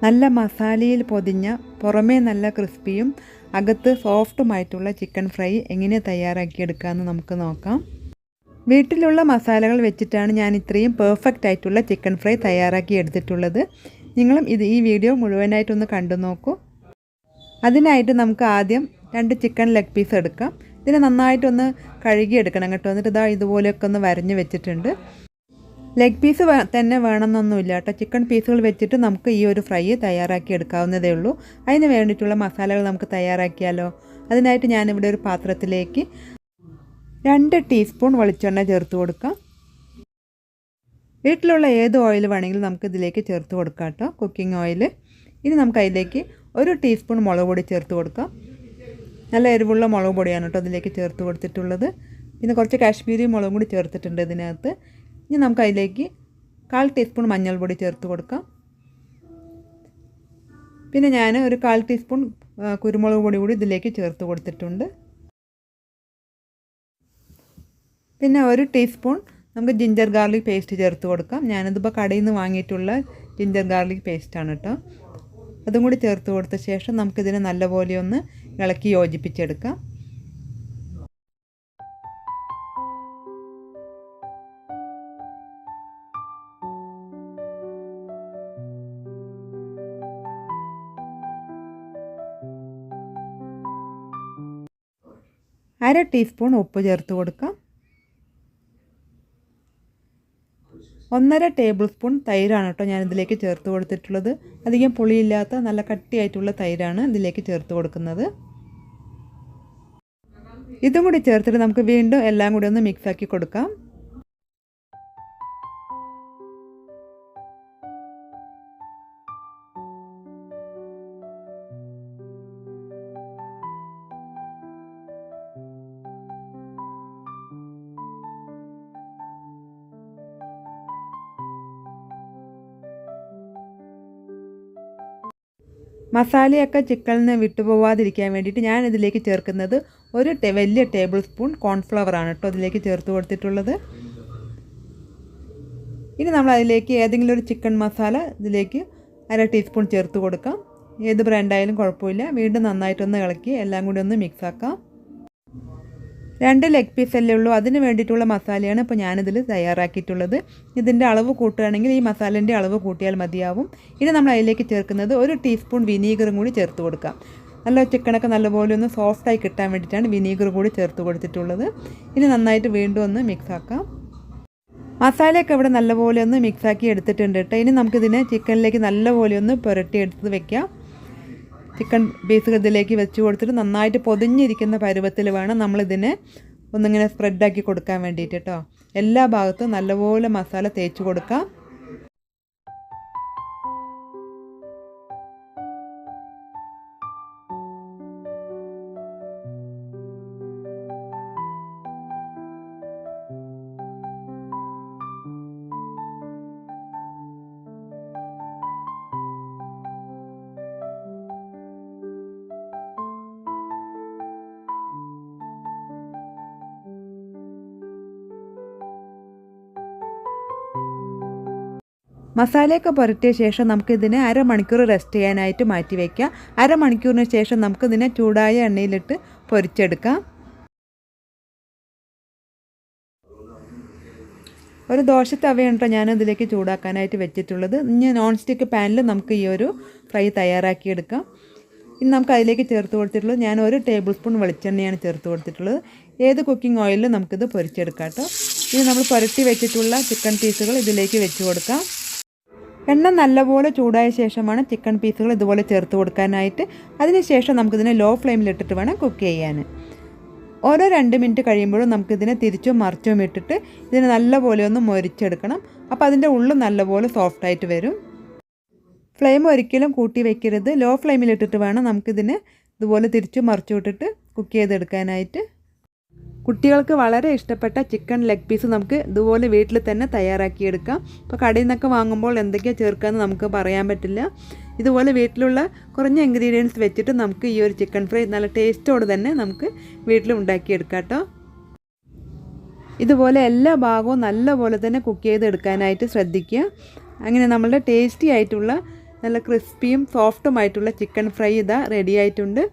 നല്ല മസാലയിൽ പൊതിഞ്ഞ പുറമേ നല്ല ക്രിസ്പിയും അകത്ത് സോഫ്റ്റുമായിട്ടുള്ള ചിക്കൻ ഫ്രൈ എങ്ങനെ തയ്യാറാക്കിയെടുക്കാമെന്ന് നമുക്ക് നോക്കാം. വീട്ടിലുള്ള മസാലകൾ വെച്ചിട്ടാണ് ഞാൻ ഇത്രയും പെർഫെക്റ്റ് ആയിട്ടുള്ള ചിക്കൻ ഫ്രൈ തയ്യാറാക്കി എടുത്തിട്ടുള്ളത്. നിങ്ങളും ഈ വീഡിയോ മുഴുവനായിട്ടൊന്ന് കണ്ടു നോക്കൂ. അതിനായിട്ട് നമുക്ക് ആദ്യം 2 ചിക്കൻ ലെഗ് പീസ് എടുക്കാം. ഇതിനെ നന്നായിട്ടൊന്ന് കഴുകിയെടുക്കണം കേട്ടോ. എന്നിട്ട് ഇതുപോലെയൊക്കെ ഒന്ന് വരഞ്ഞ് വെച്ചിട്ടുണ്ട്. ലെഗ് പീസ് തന്നെ വേണമെന്നൊന്നുമില്ല കേട്ടോ. ചിക്കൻ പീസുകൾ വെച്ചിട്ട് നമുക്ക് ഈ ഒരു ഫ്രൈ തയ്യാറാക്കി എടുക്കാവുന്നതേ ഉള്ളൂ. അതിന് വേണ്ടിയിട്ടുള്ള മസാലകൾ നമുക്ക് തയ്യാറാക്കിയാലോ. അതിനായിട്ട് ഞാനിവിടെ ഒരു പാത്രത്തിലേക്ക് 2 ടീസ്പൂൺ വെളിച്ചെണ്ണ ചേർത്ത് കൊടുക്കാം. വീട്ടിലുള്ള ഏത് ഓയിൽ വേണമെങ്കിലും നമുക്ക് ഇതിലേക്ക് ചേർത്ത് കൊടുക്കാം കേട്ടോ, കുക്കിംഗ് ഓയിൽ. ഇനി നമുക്ക് അതിലേക്ക് 1 ടീസ്പൂൺ മുളക് പൊടി ചേർത്ത് കൊടുക്കാം. നല്ല എരിവുള്ള മുളക് പൊടിയാണ് കേട്ടോ അതിലേക്ക് ചേർത്ത് കൊടുത്തിട്ടുള്ളത്. പിന്നെ കുറച്ച് കാശ്മീരി മുളകും കൂടി ചേർത്തിട്ടുണ്ട് ഇതിനകത്ത്. ഇനി നമുക്ക് അതിലേക്ക് 1/4 ടീസ്പൂൺ മഞ്ഞൾപ്പൊടി ചേർത്ത് കൊടുക്കാം. പിന്നെ ഞാൻ ഒരു 1/4 ടീസ്പൂൺ കുരുമുളക് പൊടി കൂടി ഇതിലേക്ക് ചേർത്ത് കൊടുത്തിട്ടുണ്ട്. പിന്നെ 1 ടീസ്പൂൺ നമുക്ക് ജിഞ്ചർ ഗാർലിക് പേസ്റ്റ് ചേർത്ത് കൊടുക്കാം. ഞാനിതിപ്പോൾ കടയിൽ നിന്ന് വാങ്ങിയിട്ടുള്ള ജിഞ്ചർ ഗാർലിക് പേസ്റ്റാണ് കേട്ടോ. അതും കൂടി ചേർത്ത് കൊടുത്ത ശേഷം നമുക്കിതിനെ നല്ലപോലെ ഒന്ന് ഇളക്കി യോജിപ്പിച്ചെടുക്കാം. അര ടീസ്പൂൺ ഉപ്പ് ചേർത്ത് കൊടുക്കാം. 1.5 ടേബിൾ സ്പൂൺ തൈരാണ് കേട്ടോ ഞാനിതിലേക്ക് ചേർത്ത് കൊടുത്തിട്ടുള്ളത്. അധികം പുളിയില്ലാത്ത നല്ല കട്ടിയായിട്ടുള്ള തൈരാണ് ഇതിലേക്ക് ചേർത്ത് കൊടുക്കുന്നത്. ഇതും കൂടി ചേർത്തിട്ട് നമുക്ക് വീണ്ടും എല്ലാം കൂടി ഒന്ന് മിക്സാക്കി കൊടുക്കാം. മസാലയൊക്കെ ചിക്കനിൽ നിന്ന് വിട്ടുപോകാതിരിക്കാൻ വേണ്ടിയിട്ട് ഞാൻ ഇതിലേക്ക് ചേർക്കുന്നത് വലിയ ടേബിൾ സ്പൂൺ കോൺഫ്ലവർ ആണ് കേട്ടോ ഇതിലേക്ക് ചേർത്ത് കൊടുത്തിട്ടുള്ളത്. ഇനി നമ്മൾ അതിലേക്ക് ഏതെങ്കിലും ഒരു ചിക്കൻ മസാല ഇതിലേക്ക് 1/2 ടീസ്പൂൺ ചേർത്ത് കൊടുക്കാം. ഏത് ബ്രാൻഡായാലും കുഴപ്പമില്ല. വീണ്ടും നന്നായിട്ടൊന്ന് ഇളക്കി എല്ലാം കൂടി ഒന്ന് മിക്സാക്കാം. 2 ലെഗ് പീസ് അല്ലേ ഉള്ളൂ, അതിന് വേണ്ടിയിട്ടുള്ള മസാലയാണ് ഇപ്പോൾ ഞാനിതിൽ തയ്യാറാക്കിയിട്ടുള്ളത്. ഇതിൻ്റെ അളവ് കൂട്ടുകയാണെങ്കിൽ ഈ മസാലേൻ്റെ അളവ് കൂട്ടിയാൽ മതിയാവും. ഇനി നമ്മൾ അതിലേക്ക് ചേർക്കുന്നത് 1 ടീസ്പൂൺ വിനീഗറും കൂടി ചേർത്ത് കൊടുക്കാം. നല്ല ചിക്കനൊക്കെ നല്ലപോലെ ഒന്ന് സോഫ്റ്റായി കിട്ടാൻ വേണ്ടിയിട്ടാണ് വിനീഗർ കൂടി ചേർത്ത് കൊടുത്തിട്ടുള്ളത്. ഇനി നന്നായിട്ട് വീണ്ടും ഒന്ന് മിക്സാക്കാം. മസാലയൊക്കെ ഇവിടെ നല്ലപോലെ ഒന്ന് മിക്സാക്കി എടുത്തിട്ടുണ്ട് കേട്ടോ. ഇനി നമുക്കിതിനെ ചിക്കനിലേക്ക് നല്ലപോലെ ഒന്ന് പുരട്ടി എടുത്ത് വെക്കാം. ചിക്കൻ പീസുകൾ ഇതിലേക്ക് വെച്ച് കൊടുത്തിട്ട് നന്നായിട്ട് പൊതിഞ്ഞിരിക്കുന്ന പരുവത്തിൽ വേണം നമ്മളിതിനെ ഒന്നിങ്ങനെ സ്പ്രെഡാക്കി കൊടുക്കാൻ വേണ്ടിയിട്ട് കേട്ടോ. എല്ലാ ഭാഗത്തും നല്ലപോലെ മസാല തേച്ച് കൊടുക്കാം. മസാലയൊക്കെ പുരട്ടിയ ശേഷം നമുക്കിതിനെ അരമണിക്കൂർ റെസ്റ്റ് ചെയ്യാനായിട്ട് മാറ്റി വയ്ക്കാം. അരമണിക്കൂറിന് ശേഷം നമുക്കിതിനെ ചൂടായ എണ്ണയിലിട്ട് പൊരിച്ചെടുക്കാം. ഒരു ദോശ തവയാണ് കേട്ടോ ഞാൻ ഇതിലേക്ക് ചൂടാക്കാനായിട്ട് വെച്ചിട്ടുള്ളത്. ഇനി നോൺ സ്റ്റിക്ക് പാനിൽ നമുക്ക് ഈ ഒരു ഫ്രൈ തയ്യാറാക്കിയെടുക്കാം. ഇനി നമുക്ക് അതിലേക്ക് ചേർത്ത് കൊടുത്തിട്ടുള്ളത് ഞാൻ 1 ടേബിൾ സ്പൂൺ വെളിച്ചെണ്ണയാണ് ചേർത്ത് കൊടുത്തിട്ടുള്ളത്. ഏത് കുക്കിംഗ് ഓയിലിൽ നമുക്കിത് പൊരിച്ചെടുക്കാം കേട്ടോ. ഇനി നമ്മൾ പുരട്ടി വെച്ചിട്ടുള്ള ചിക്കൻ പീസുകൾ ഇതിലേക്ക് വെച്ച് കൊടുക്കാം. എണ്ണ നല്ലപോലെ ചൂടായ ശേഷമാണ് ചിക്കൻ പീസുകൾ ഇതുപോലെ ചേർത്ത് കൊടുക്കാനായിട്ട്. അതിനുശേഷം നമുക്കിതിനെ ലോ ഫ്ലെയിമിലിട്ടിട്ട് വേണം കുക്ക് ചെയ്യാൻ. ഓരോ 2 മിനിറ്റ് കഴിയുമ്പോഴും നമുക്കിതിനെ തിരിച്ചും മറിച്ചും ഇട്ടിട്ട് ഇതിനെ നല്ലപോലെ ഒന്ന് മൊരിച്ചെടുക്കണം. അപ്പോൾ അതിൻ്റെ ഉള്ളിൽ നല്ലപോലെ സോഫ്റ്റായിട്ട് വരും. ഫ്ലെയിം ഒരിക്കലും കൂട്ടി വയ്ക്കരുത്. ലോ ഫ്ലെയിമിലിട്ടിട്ട് വേണം നമുക്കിതിനെ ഇതുപോലെ തിരിച്ചും മറിച്ചും ഇട്ടിട്ട് കുക്ക് ചെയ്തെടുക്കാനായിട്ട്. കുട്ടികൾക്ക് വളരെ ഇഷ്ടപ്പെട്ട ചിക്കൻ ലെഗ് പീസ് നമുക്ക് ഇതുപോലെ വീട്ടിൽ തന്നെ തയ്യാറാക്കിയെടുക്കാം. ഇപ്പോൾ കടയിൽ നിന്നൊക്കെ വാങ്ങുമ്പോൾ എന്തൊക്കെയാണ് ചേർക്കാമെന്ന് നമുക്ക് പറയാൻ പറ്റില്ല. ഇതുപോലെ വീട്ടിലുള്ള കുറഞ്ഞ ഇൻഗ്രീഡിയൻസ് വെച്ചിട്ട് നമുക്ക് ഈ ഒരു ചിക്കൻ ഫ്രൈ നല്ല ടേസ്റ്റോടെ തന്നെ നമുക്ക് വീട്ടിൽ ഉണ്ടാക്കിയെടുക്കാം കേട്ടോ. ഇതുപോലെ എല്ലാ ഭാഗവും നല്ലപോലെ തന്നെ കുക്ക് ചെയ്തെടുക്കാനായിട്ട് ശ്രദ്ധിക്കുക. അങ്ങനെ നമ്മളുടെ ടേസ്റ്റി ആയിട്ടുള്ള നല്ല ക്രിസ്പിയും സോഫ്റ്റുമായിട്ടുള്ള ചിക്കൻ ഫ്രൈ ഇതാ റെഡി ആയിട്ടുണ്ട്.